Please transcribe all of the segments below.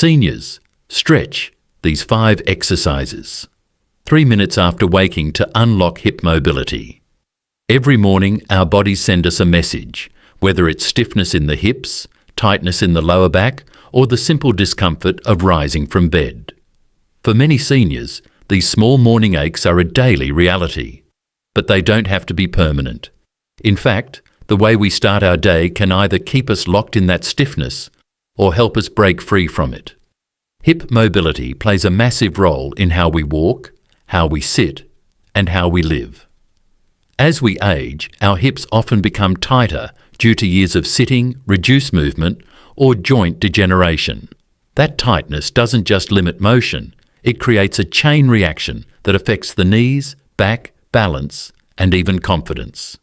Seniors, stretch these 5 exercises. 3 minutes after waking to unlock hip mobility. Every morning, our bodies send us a message, whether it's stiffness in the hips, tightness in the lower back, or the simple discomfort of rising from bed. For many seniors, these small morning aches are a daily reality, but they don't have to be permanent. In fact, the way we start our day can either keep us locked in that stiffness or help us break free from it. Hip mobility plays a massive role in how we walk, how we sit, and how we live. As we age, our hips often become tighter due to years of sitting, reduced movement, or joint degeneration. That tightness doesn't just limit motion, it creates a chain reaction that affects the knees, back, balance, and even confidence.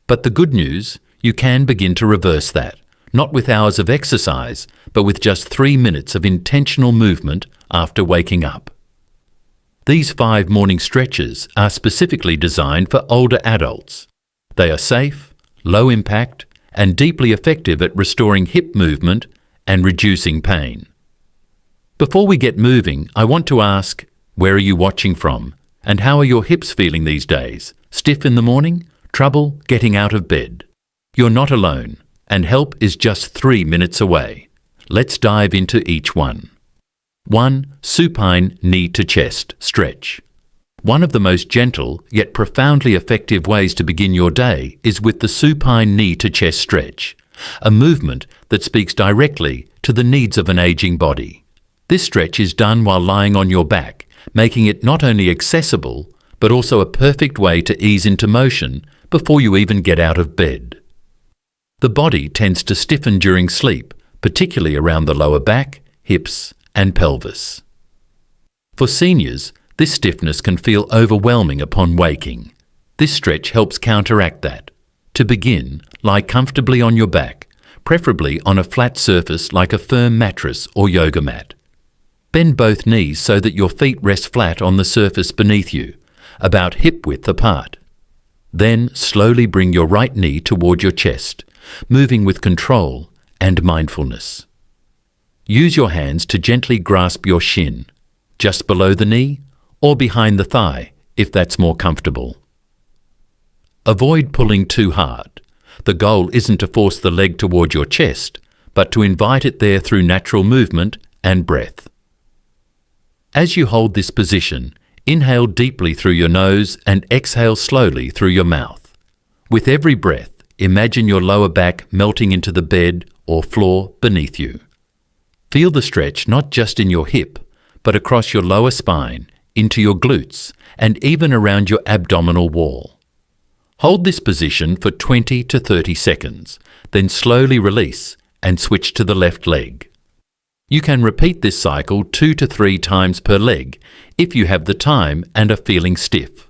But the good news, you can begin to reverse that, not with hours of exercise, but with just 3 minutes of intentional movement after waking up. These 5 morning stretches are specifically designed for older adults. They are safe, low impact, and deeply effective at restoring hip movement and reducing pain. Before we get moving, I want to ask, where are you watching from? And how are your hips feeling these days? Stiff in the morning? Trouble getting out of bed? You're not alone, and help is just 3 minutes away. Let's dive into each one. 1. Supine knee to chest stretch. One of the most gentle yet profoundly effective ways to begin your day is with the supine knee to chest stretch, a movement that speaks directly to the needs of an aging body. This stretch is done while lying on your back, making it not only accessible, but also a perfect way to ease into motion before you even get out of bed. The body tends to stiffen during sleep, particularly around the lower back, hips, and pelvis. For seniors, this stiffness can feel overwhelming upon waking. This stretch helps counteract that. To begin, lie comfortably on your back, preferably on a flat surface like a firm mattress or yoga mat. Bend both knees so that your feet rest flat on the surface beneath you, about hip width apart. Then slowly bring your right knee toward your chest, moving with control and mindfulness. Use your hands to gently grasp your shin, just below the knee or behind the thigh if that's more comfortable. Avoid pulling too hard. The goal isn't to force the leg toward your chest, but to invite it there through natural movement and breath. As you hold this position, inhale deeply through your nose and exhale slowly through your mouth. With every breath, imagine your lower back melting into the bed or floor beneath you. Feel the stretch not just in your hip, but across your lower spine, into your glutes, and even around your abdominal wall. Hold this position for 20 to 30 seconds, then slowly release and switch to the left leg. You can repeat this cycle 2 to 3 times per leg if you have the time and are feeling stiff.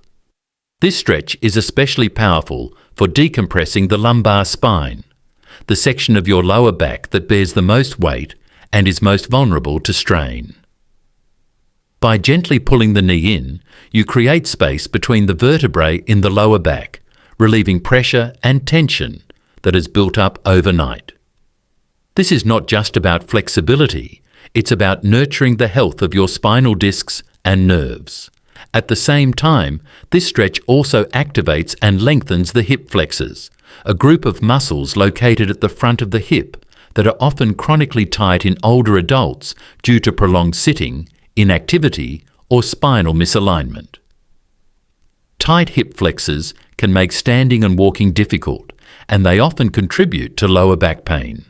This stretch is especially powerful for decompressing the lumbar spine, the section of your lower back that bears the most weight and is most vulnerable to strain. By gently pulling the knee in, you create space between the vertebrae in the lower back, relieving pressure and tension that has built up overnight. This is not just about flexibility, it's about nurturing the health of your spinal discs and nerves. At the same time, this stretch also activates and lengthens the hip flexors, a group of muscles located at the front of the hip that are often chronically tight in older adults due to prolonged sitting, inactivity, or spinal misalignment. Tight hip flexors can make standing and walking difficult, and they often contribute to lower back pain.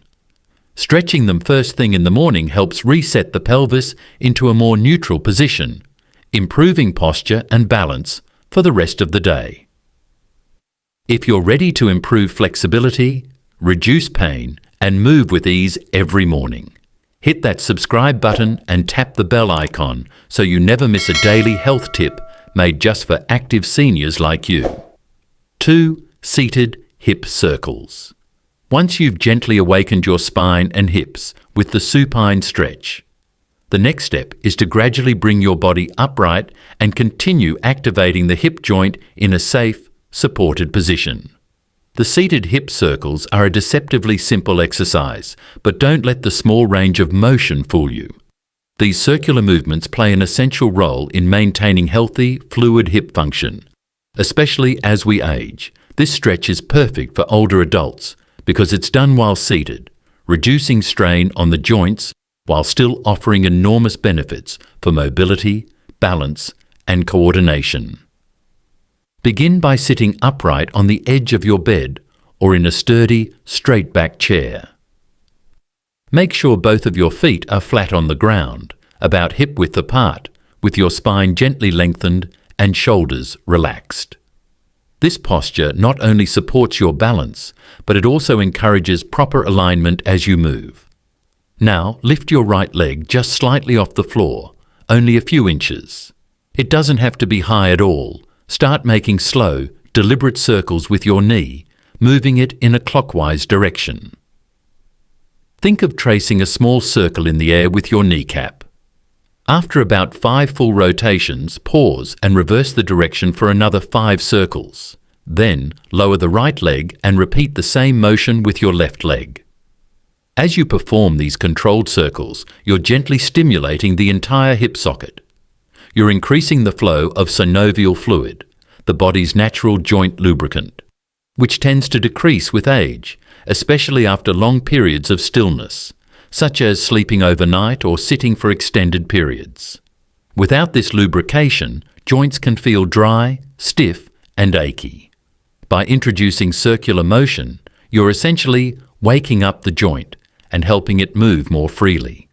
Stretching them first thing in the morning helps reset the pelvis into a more neutral position, improving posture and balance for the rest of the day. If you're ready to improve flexibility, reduce pain, and move with ease every morning, hit that subscribe button and tap the bell icon so you never miss a daily health tip made just for active seniors like you. 2. Seated hip circles. Once you've gently awakened your spine and hips with the supine stretch, the next step is to gradually bring your body upright and continue activating the hip joint in a safe, supported position. The seated hip circles are a deceptively simple exercise, but don't let the small range of motion fool you. These circular movements play an essential role in maintaining healthy, fluid hip function. Especially as we age, this stretch is perfect for older adults because it's done while seated, reducing strain on the joints while still offering enormous benefits for mobility, balance, and coordination. Begin by sitting upright on the edge of your bed or in a sturdy, straight-back chair. Make sure both of your feet are flat on the ground, about hip-width apart, with your spine gently lengthened and shoulders relaxed. This posture not only supports your balance, but it also encourages proper alignment as you move. Now, lift your right leg just slightly off the floor, only a few inches. It doesn't have to be high at all. Start making slow, deliberate circles with your knee, moving it in a clockwise direction. Think of tracing a small circle in the air with your kneecap. After about 5 full rotations, pause and reverse the direction for another 5 circles. Then, lower the right leg and repeat the same motion with your left leg. As you perform these controlled circles, you're gently stimulating the entire hip socket. You're increasing the flow of synovial fluid, the body's natural joint lubricant, which tends to decrease with age, especially after long periods of stillness, such as sleeping overnight or sitting for extended periods. Without this lubrication, joints can feel dry, stiff, and achy. By introducing circular motion, you're essentially waking up the joint and helping it move more freely.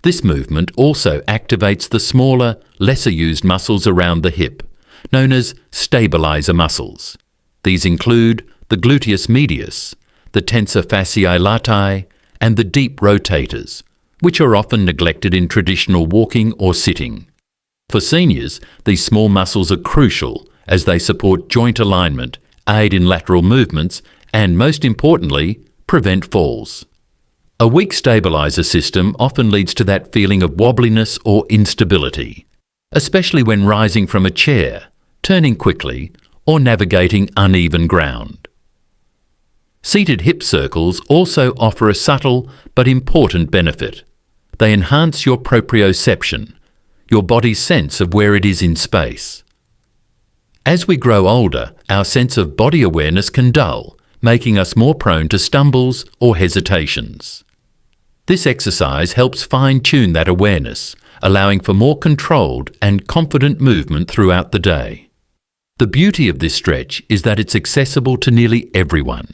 This movement also activates the smaller, lesser-used muscles around the hip, known as stabilizer muscles. These include the gluteus medius, the tensor fasciae latae, and the deep rotators, which are often neglected in traditional walking or sitting. For seniors, these small muscles are crucial as they support joint alignment, aid in lateral movements, and most importantly, prevent falls. A weak stabilizer system often leads to that feeling of wobbliness or instability, especially when rising from a chair, turning quickly, or navigating uneven ground. Seated hip circles also offer a subtle but important benefit. They enhance your proprioception, your body's sense of where it is in space. As we grow older, our sense of body awareness can dull, making us more prone to stumbles or hesitations. This exercise helps fine-tune that awareness, allowing for more controlled and confident movement throughout the day. The beauty of this stretch is that it's accessible to nearly everyone.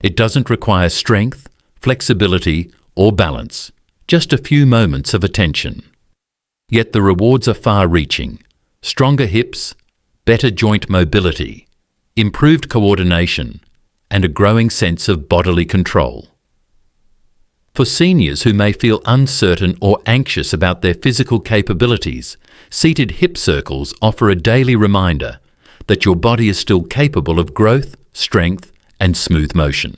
It doesn't require strength, flexibility, or balance, just a few moments of attention. Yet the rewards are far-reaching: stronger hips, better joint mobility, improved coordination, and a growing sense of bodily control. For seniors who may feel uncertain or anxious about their physical capabilities, seated hip circles offer a daily reminder that your body is still capable of growth, strength, and smooth motion,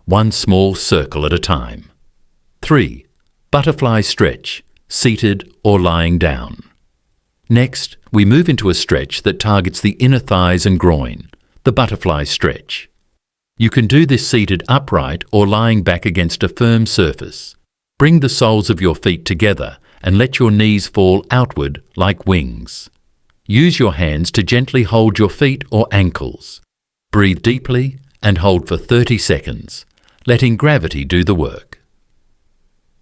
one small circle at a time. 3. Butterfly stretch, seated or lying down. Next, we move into a stretch that targets the inner thighs and groin, the butterfly stretch. You can do this seated upright or lying back against a firm surface. Bring the soles of your feet together and let your knees fall outward like wings. Use your hands to gently hold your feet or ankles. Breathe deeply and hold for 30 seconds, letting gravity do the work.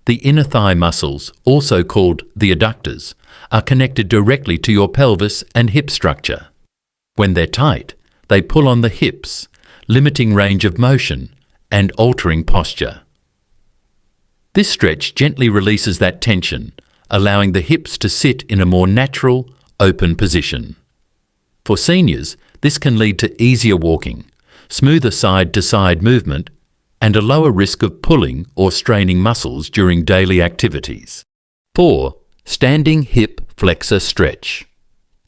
The inner thigh muscles, also called the adductors, are connected directly to your pelvis and hip structure. When they're tight, they pull on the hips, limiting range of motion and altering posture. This stretch gently releases that tension, allowing the hips to sit in a more natural, open position. For seniors, this can lead to easier walking, smoother side-to-side movement, and a lower risk of pulling or straining muscles during daily activities. 4. Standing hip flexor stretch.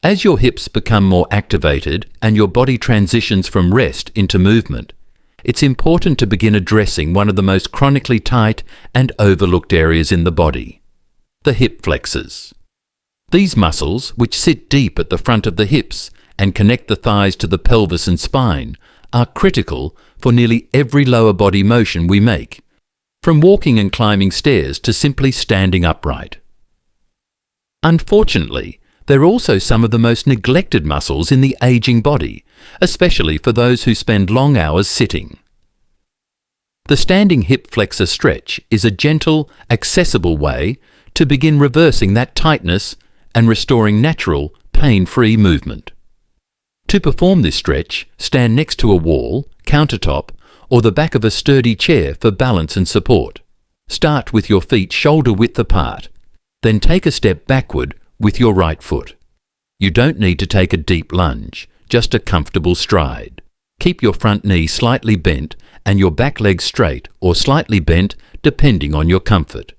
As your hips become more activated and your body transitions from rest into movement, it's important to begin addressing one of the most chronically tight and overlooked areas in the body: the hip flexors. These muscles, which sit deep at the front of the hips and connect the thighs to the pelvis and spine, are critical for nearly every lower body motion we make, from walking and climbing stairs to simply standing upright. Unfortunately, they're also some of the most neglected muscles in the aging body, especially for those who spend long hours sitting. The standing hip flexor stretch is a gentle, accessible way to begin reversing that tightness and restoring natural, pain-free movement. To perform this stretch, stand next to a wall, countertop, or the back of a sturdy chair for balance and support. Start with your feet shoulder-width apart, then take a step backward with your right foot. You don't need to take a deep lunge, just a comfortable stride. Keep your front knee slightly bent and your back leg straight or slightly bent depending on your comfort.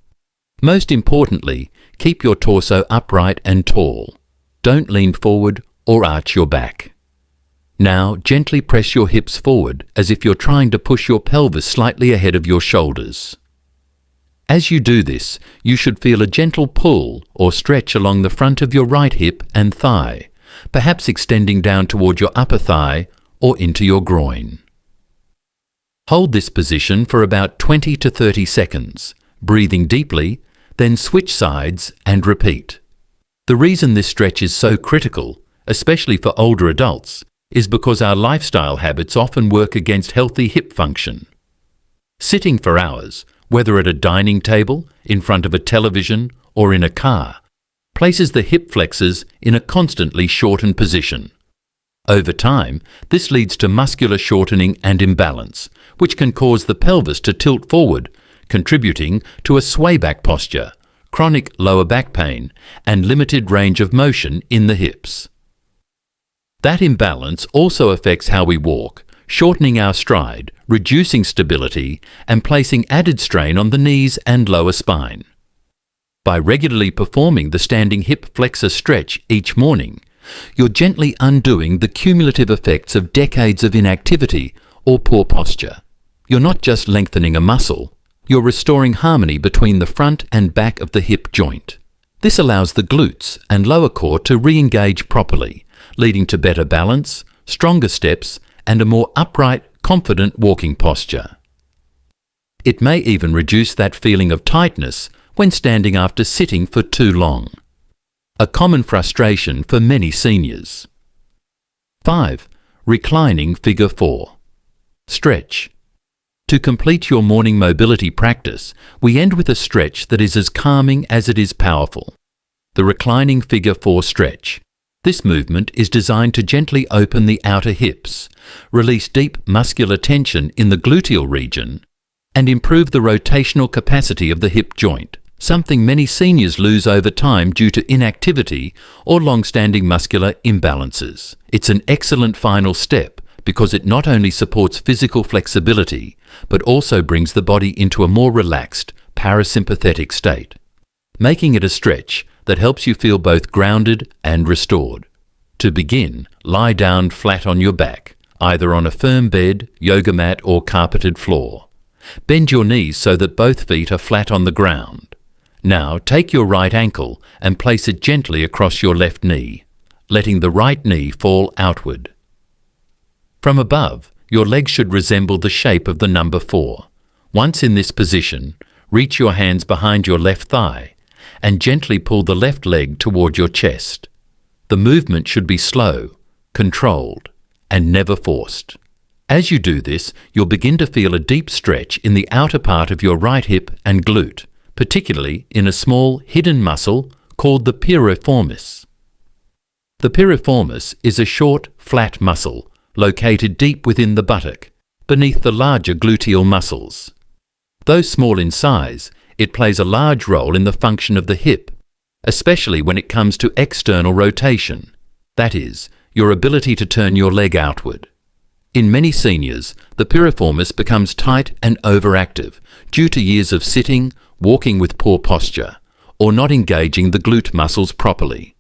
Most importantly, keep your torso upright and tall. Don't lean forward or arch your back. Now gently press your hips forward as if you're trying to push your pelvis slightly ahead of your shoulders. As you do this, you should feel a gentle pull or stretch along the front of your right hip and thigh, perhaps extending down toward your upper thigh or into your groin. Hold this position for about 20 to 30 seconds, breathing deeply, then switch sides and repeat. The reason this stretch is so critical, especially for older adults, is because our lifestyle habits often work against healthy hip function. Sitting for hours, whether at a dining table, in front of a television, or in a car, places the hip flexors in a constantly shortened position. Over time, this leads to muscular shortening and imbalance, which can cause the pelvis to tilt forward, contributing to a swayback posture, chronic lower back pain, and limited range of motion in the hips. That imbalance also affects how we walk, shortening our stride, reducing stability, and placing added strain on the knees and lower spine. By regularly performing the standing hip flexor stretch each morning, you're gently undoing the cumulative effects of decades of inactivity or poor posture. You're not just lengthening a muscle, you're restoring harmony between the front and back of the hip joint. This allows the glutes and lower core to re-engage properly, leading to better balance, stronger steps, and a more upright, confident walking posture. It may even reduce that feeling of tightness when standing after sitting for too long, a common frustration for many seniors. 5. Reclining Figure 4. Stretch. To complete your morning mobility practice, we end with a stretch that is as calming as it is powerful. The Reclining Figure 4 stretch. This movement is designed to gently open the outer hips, release deep muscular tension in the gluteal region, and improve the rotational capacity of the hip joint, something many seniors lose over time due to inactivity or long-standing muscular imbalances. It's an excellent final step because it not only supports physical flexibility, but also brings the body into a more relaxed, parasympathetic state, making it a stretch that helps you feel both grounded and restored. To begin, lie down flat on your back, either on a firm bed, yoga mat, or carpeted floor. Bend your knees so that both feet are flat on the ground. Now take your right ankle and place it gently across your left knee, letting the right knee fall outward. From above, your legs should resemble the shape of the number 4. Once in this position, reach your hands behind your left thigh and gently pull the left leg toward your chest. The movement should be slow, controlled, and never forced. As you do this, you'll begin to feel a deep stretch in the outer part of your right hip and glute, particularly in a small hidden muscle called the piriformis. The piriformis is a short, flat muscle located deep within the buttock, beneath the larger gluteal muscles. Though small in size, it plays a large role in the function of the hip, especially when it comes to external rotation, that is, your ability to turn your leg outward. In many seniors, the piriformis becomes tight and overactive due to years of sitting, walking with poor posture, or not engaging the glute muscles properly.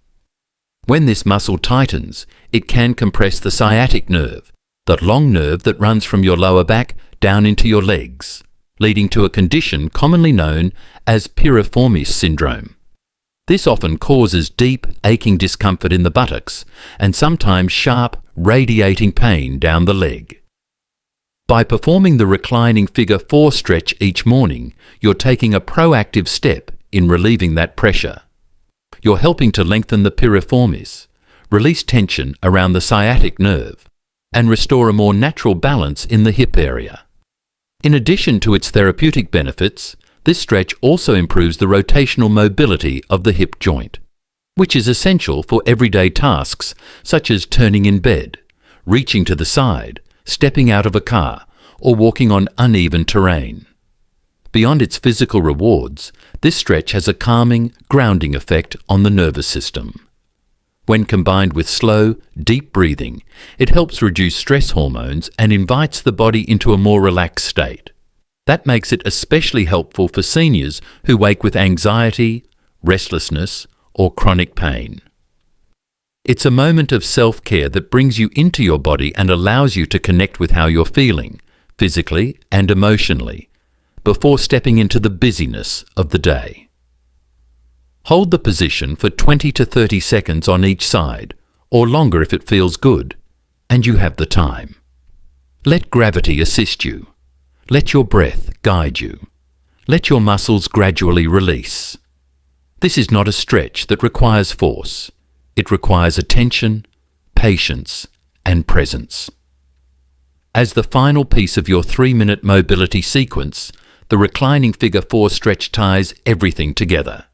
When this muscle tightens, it can compress the sciatic nerve, that long nerve that runs from your lower back down into your legs, leading to a condition commonly known as piriformis syndrome. This often causes deep, aching discomfort in the buttocks and sometimes sharp, radiating pain down the leg. By performing the reclining figure 4 stretch each morning, you're taking a proactive step in relieving that pressure. You're helping to lengthen the piriformis, release tension around the sciatic nerve, and restore a more natural balance in the hip area. In addition to its therapeutic benefits, this stretch also improves the rotational mobility of the hip joint, which is essential for everyday tasks such as turning in bed, reaching to the side, stepping out of a car, or walking on uneven terrain. Beyond its physical rewards, this stretch has a calming, grounding effect on the nervous system. When combined with slow, deep breathing, it helps reduce stress hormones and invites the body into a more relaxed state. That makes it especially helpful for seniors who wake with anxiety, restlessness, or chronic pain. It's a moment of self-care that brings you into your body and allows you to connect with how you're feeling, physically and emotionally, before stepping into the busyness of the day. Hold the position for 20 to 30 seconds on each side, or longer if it feels good, and you have the time. Let gravity assist you. Let your breath guide you. Let your muscles gradually release. This is not a stretch that requires force. It requires attention, patience, and presence. As the final piece of your 3-minute mobility sequence, the reclining figure 4 stretch ties everything together.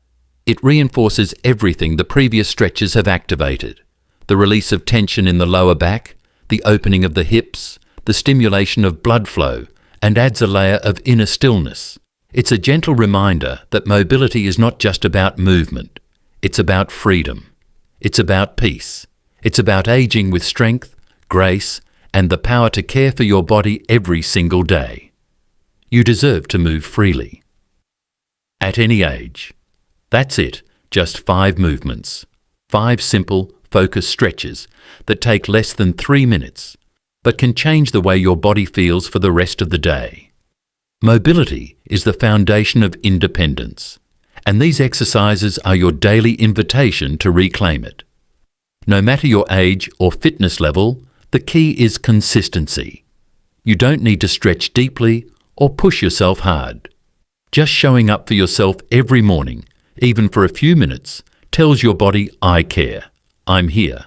It reinforces everything the previous stretches have activated: the release of tension in the lower back, the opening of the hips, the stimulation of blood flow, and adds a layer of inner stillness. It's a gentle reminder that mobility is not just about movement. It's about freedom. It's about peace. It's about aging with strength, grace, and the power to care for your body every single day. You deserve to move freely. At any age. That's it, just 5 movements. 5 simple, focused stretches that take less than 3 minutes, but can change the way your body feels for the rest of the day. Mobility is the foundation of independence, and these exercises are your daily invitation to reclaim it. No matter your age or fitness level, the key is consistency. You don't need to stretch deeply or push yourself hard. Just showing up for yourself every morning, even for a few minutes, tells your body, I care, I'm here,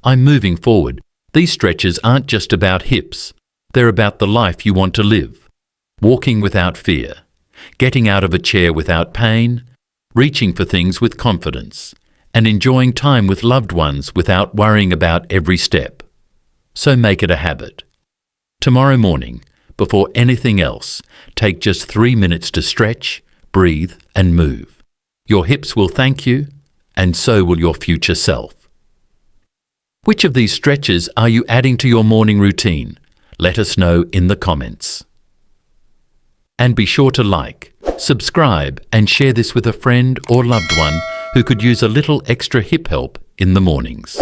I'm moving forward. These stretches aren't just about hips, they're about the life you want to live. Walking without fear, getting out of a chair without pain, reaching for things with confidence, and enjoying time with loved ones without worrying about every step. So make it a habit. Tomorrow morning, before anything else, take just 3 minutes to stretch, breathe, and move. Your hips will thank you, and so will your future self. Which of these stretches are you adding to your morning routine? Let us know in the comments. And be sure to like, subscribe, and share this with a friend or loved one who could use a little extra hip help in the mornings.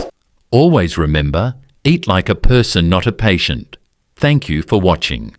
Always remember, eat like a person, not a patient. Thank you for watching.